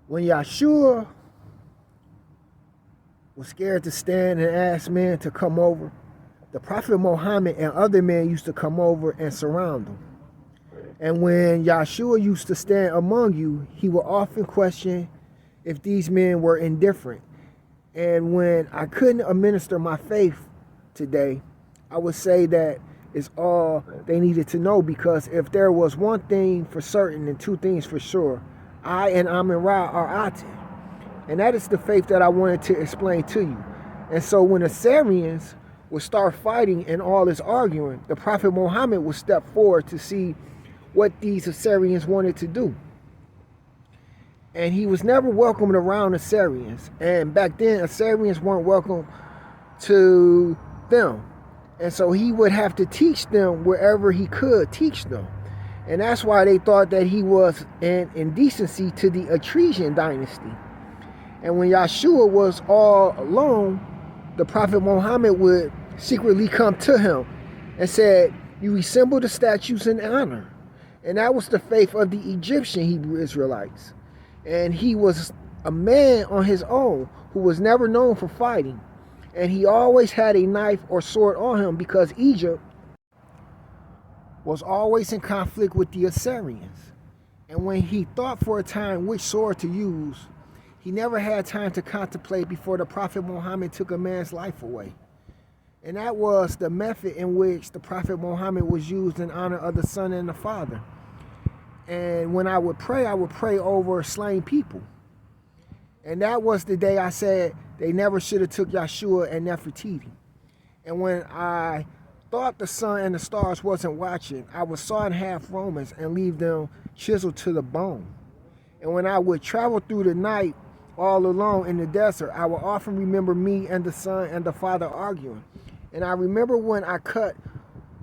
When Yahshua was scared to stand and ask men to come over, the Prophet Muhammad and other men used to come over and surround him. And when Yahshua used to stand among you, he would often question if these men were indifferent. And when I couldn't administer my faith today, I would say that it's all they needed to know, because if there was one thing for certain and two things for sure, I and Amin Ra are Aten. And that is the faith that I wanted to explain to you. And so when the Syrians would start fighting and all this arguing, the Prophet Muhammad would step forward to see what these Assyrians wanted to do. And he was never welcomed around Assyrians. And back then, Assyrians weren't welcome to them. And so he would have to teach them wherever he could teach them. And that's why they thought that he was an indecency to the Etruscan dynasty. And when Yahshua was all alone, the Prophet Muhammad would secretly come to him and said, "You resemble the statues in honor." And that was the faith of the Egyptian Hebrew Israelites. And he was a man on his own who was never known for fighting. And he always had a knife or sword on him, because Egypt was always in conflict with the Assyrians. And when he thought for a time which sword to use, he never had time to contemplate before the Prophet Muhammad took a man's life away. And that was the method in which the Prophet Muhammad was used in honor of the Son and the Father. And when I would pray over slain people. And that was the day I said they never should have took Yahshua and Nefertiti. And when I thought the sun and the stars wasn't watching, I would saw in half Romans and leave them chiseled to the bone. And when I would travel through the night all alone in the desert, I would often remember me and the Son and the Father arguing. And I remember when I cut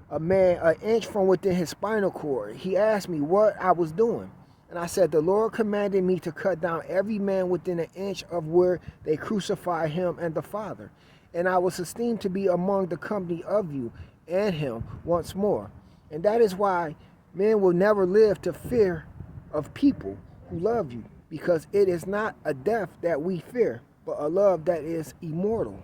a man an inch from within his spinal cord, he asked me what I was doing. And I said, the Lord commanded me to cut down every man within an inch of where they crucified him and the Father. And I was esteemed to be among the company of you and him once more. And that is why men will never live to fear of people who love you, because it is not a death that we fear, but a love that is immortal.